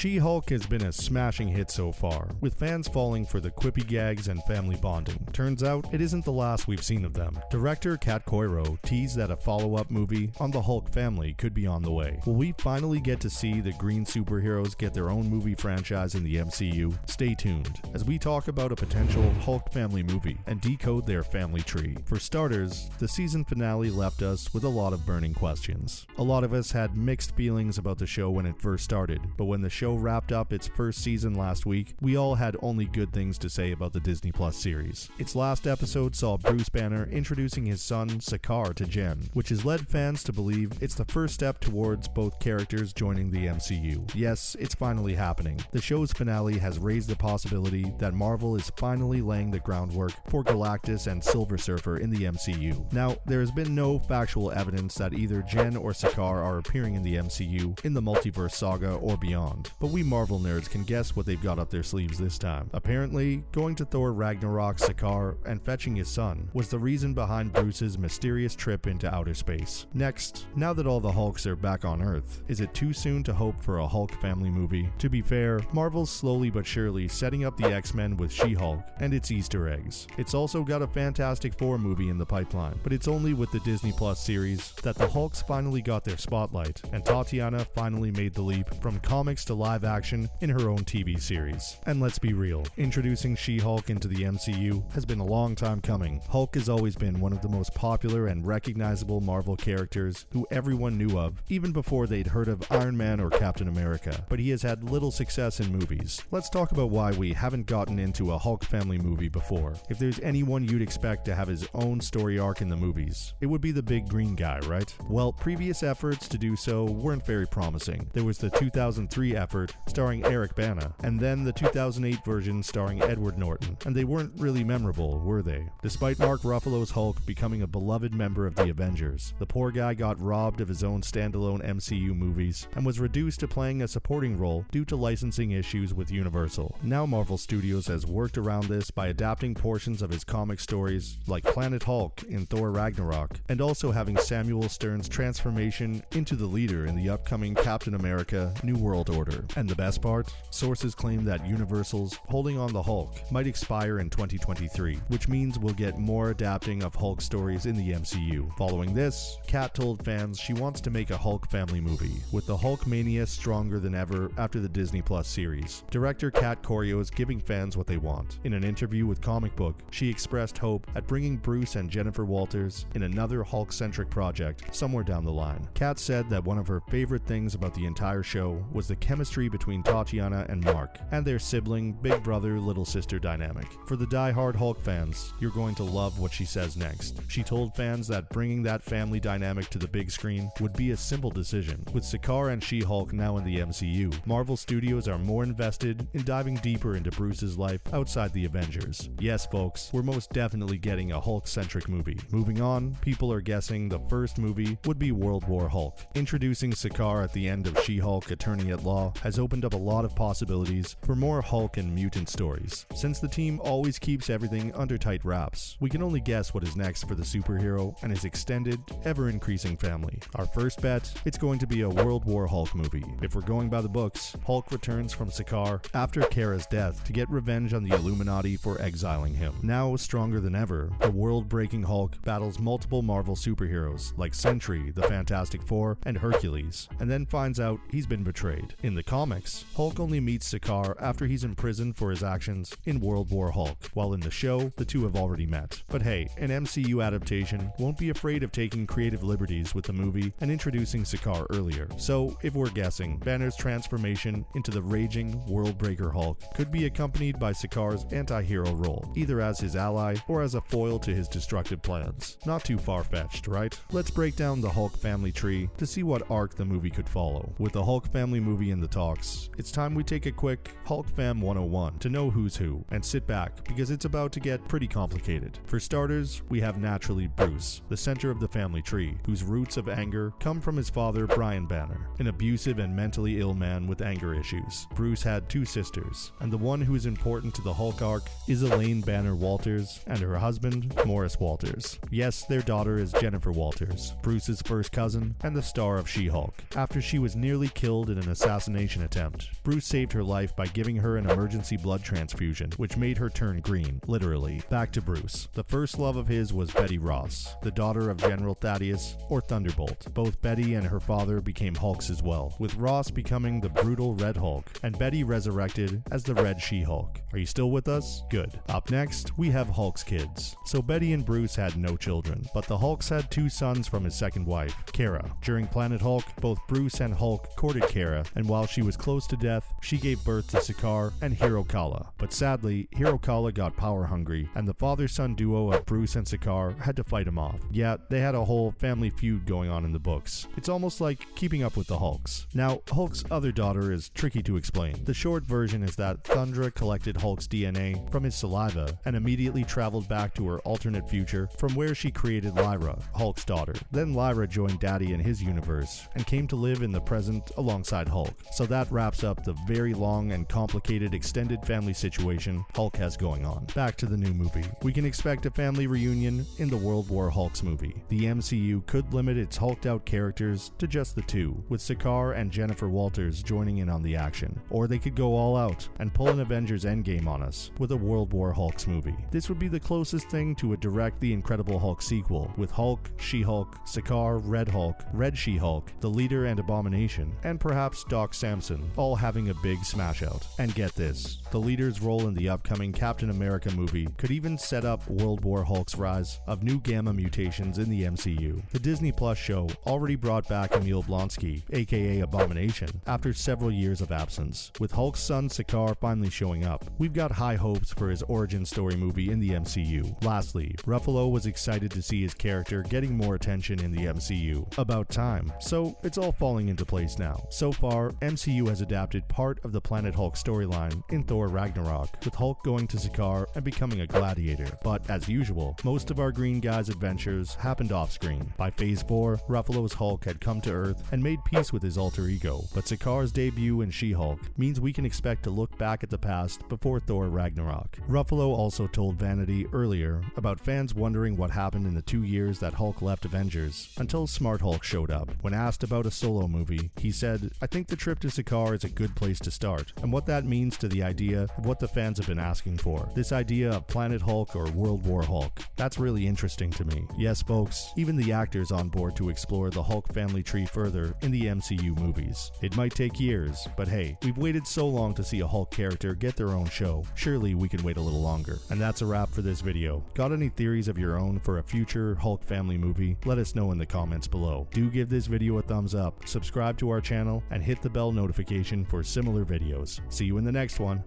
She-Hulk has been a smashing hit so far, with fans falling for the quippy gags and family bonding. Turns out, it isn't the last we've seen of them. Director Kat Coiro teased that a follow-up movie on the Hulk family could be on the way. Will we finally get to see the green superheroes get their own movie franchise in the MCU? Stay tuned, as we talk about a potential Hulk family movie and decode their family tree. For starters, the season finale left us with a lot of burning questions. A lot of us had mixed feelings about the show when it first started, but when the show wrapped up its first season last week, we all had only good things to say about the Disney Plus series. Its last episode saw Bruce Banner introducing his son Sakaar to Jen, which has led fans to believe it's the first step towards both characters joining the MCU. Yes, it's finally happening. The show's finale has raised the possibility that Marvel is finally laying the groundwork for Galactus and Silver Surfer in the MCU. Now, there has been no factual evidence that either Jen or Sakaar are appearing in the MCU in the multiverse saga or beyond, but we Marvel nerds can guess what they've got up their sleeves this time. Apparently, going to Thor Ragnarok Sakaar and fetching his son was the reason behind Bruce's mysterious trip into outer space. Next, now that all the Hulks are back on Earth, is it too soon to hope for a Hulk family movie? To be fair, Marvel's slowly but surely setting up the X-Men with She-Hulk and its Easter eggs. It's also got a Fantastic Four movie in the pipeline, but it's only with the Disney Plus series that the Hulks finally got their spotlight, and Tatiana finally made the leap from comics to live action in her own TV series. And let's be real, introducing She-Hulk into the MCU has been a long time coming. Hulk has always been one of the most popular and recognizable Marvel characters who everyone knew of, even before they'd heard of Iron Man or Captain America, but he has had little success in movies. Let's talk about why we haven't gotten into a Hulk family movie before. If there's anyone you'd expect to have his own story arc in the movies, it would be the big green guy, right? Well, previous efforts to do so weren't very promising. There was the 2003 effort starring Eric Bana, and then the 2008 version starring Edward Norton, and they weren't really memorable, were they? Despite Mark Ruffalo's Hulk becoming a beloved member of the Avengers, the poor guy got robbed of his own standalone MCU movies and was reduced to playing a supporting role due to licensing issues with Universal. Now Marvel Studios has worked around this by adapting portions of his comic stories like Planet Hulk in Thor Ragnarok, and also having Samuel Stern's transformation into the leader in the upcoming Captain America New World Order. And the best part? Sources claim that Universal's holding on the Hulk might expire in 2023, which means we'll get more adapting of Hulk stories in the MCU. Following this, Kat told fans she wants to make a Hulk family movie, with the Hulk mania stronger than ever after the Disney Plus series. Director Kat Coiro is giving fans what they want. In an interview with Comic Book, she expressed hope at bringing Bruce and Jennifer Walters in another Hulk-centric project somewhere down the line. Kat said that one of her favorite things about the entire show was the chemistry between Tatiana and Mark, and their sibling, big brother, little sister dynamic. For the die-hard Hulk fans, you're going to love what she says next. She told fans that bringing that family dynamic to the big screen would be a simple decision. With Sakaar and She-Hulk now in the MCU, Marvel Studios are more invested in diving deeper into Bruce's life outside the Avengers. Yes, folks, we're most definitely getting a Hulk-centric movie. Moving on, people are guessing the first movie would be World War Hulk. Introducing Sakaar at the end of She-Hulk Attorney at Law has opened up a lot of possibilities for more Hulk and mutant stories. Since the team always keeps everything under tight wraps, we can only guess what is next for the superhero and his extended, ever-increasing family. Our first bet, it's going to be a World War Hulk movie. If we're going by the books, Hulk returns from Sakaar after Kara's death to get revenge on the Illuminati for exiling him. Now, stronger than ever, the world-breaking Hulk battles multiple Marvel superheroes like Sentry, the Fantastic Four, and Hercules, and then finds out he's been betrayed. In the comics, Hulk only meets Sakaar after he's imprisoned for his actions in World War Hulk, while in the show, the two have already met. But hey, an MCU adaptation won't be afraid of taking creative liberties with the movie and introducing Sakaar earlier. So, if we're guessing, Banner's transformation into the raging, world-breaker Hulk could be accompanied by Sakaar's anti-hero role, either as his ally or as a foil to his destructive plans. Not too far-fetched, right? Let's break down the Hulk family tree to see what arc the movie could follow. With the Hulk family movie in the talks, it's time we take a quick Hulk Fam 101 to know who's who, and sit back because it's about to get pretty complicated. For starters, we have naturally Bruce, the center of the family tree, whose roots of anger come from his father Brian Banner, an abusive and mentally ill man with anger issues. Bruce had two sisters, and the one who is important to the Hulk arc is Elaine Banner Walters and her husband Morris Walters. Yes, their daughter is Jennifer Walters, Bruce's first cousin and the star of She-Hulk. After she was nearly killed in an assassination assassination attempt. Bruce saved her life by giving her an emergency blood transfusion, which made her turn green, literally. Back to Bruce. The first love of his was Betty Ross, the daughter of General Thaddeus, or Thunderbolt. Both Betty and her father became Hulks as well, with Ross becoming the brutal Red Hulk, and Betty resurrected as the Red She-Hulk. Are you still with us? Good. Up next, we have Hulk's kids. So Betty and Bruce had no children, but the Hulks had 2 sons from his second wife, Kara. During Planet Hulk, both Bruce and Hulk courted Kara, and while she was close to death, she gave birth to Sakaar and Hero Kala. But sadly, Hero Kala got power hungry, and the father-son duo of Bruce and Sakaar had to fight him off. Yet, they had a whole family feud going on in the books. It's almost like keeping up with the Hulks. Now, Hulk's other daughter is tricky to explain. The short version is that Thundra collected Hulk's DNA from his saliva and immediately traveled back to her alternate future from where she created Lyra, Hulk's daughter. Then Lyra joined Daddy in his universe and came to live in the present alongside Hulk. So that wraps up the very long and complicated extended family situation Hulk has going on. Back to the new movie. We can expect a family reunion in the World War Hulks movie. The MCU could limit its hulked out characters to just the 2, with Sakaar and Jennifer Walters joining in on the action. Or they could go all out and pull an Avengers Endgame on us with a World War Hulks movie. This would be the closest thing to a direct The Incredible Hulk sequel, with Hulk, She-Hulk, Sakaar, Red Hulk, Red She-Hulk, the Leader and Abomination, and perhaps Doc Samson, all having a big smash out. And get this, the Leader's role in the upcoming Captain America movie could even set up World War Hulk's rise of new gamma mutations in the MCU. The Disney Plus show already brought back Emil Blonsky, aka Abomination, after several years of absence. With Hulk's son Sakaar finally showing up, we've got high hopes for his origin story movie in the MCU. Lastly, Ruffalo was excited to see his character getting more attention in the MCU. About time. So it's all falling into place now. So far, MCU has adapted part of the Planet Hulk storyline in Thor Ragnarok, with Hulk going to Sakaar and becoming a gladiator. But as usual, most of our Green Guy's adventures happened off-screen. By Phase 4, Ruffalo's Hulk had come to Earth and made peace with his alter ego, but Sakaar's debut in She-Hulk means we can expect to look back at the past before Thor Ragnarok. Ruffalo also told Vanity earlier about fans wondering what happened in the 2 years that Hulk left Avengers until Smart Hulk showed up. When asked about a solo movie, he said, "I think the trip to Sakaar is a good place to start," and what that means to the idea of what the fans have been asking for. This idea of Planet Hulk or World War Hulk. That's really interesting to me. Yes, folks, even the actors on board to explore the Hulk family tree further in the MCU movies. It might take years, but hey, we've waited so long to see a Hulk character get their own show. Surely we can wait a little longer. And that's a wrap for this video. Got any theories of your own for a future Hulk family movie? Let us know in the comments below. Do give this video a thumbs up, subscribe to our channel, and hit the bell notification for similar videos. See you in the next one.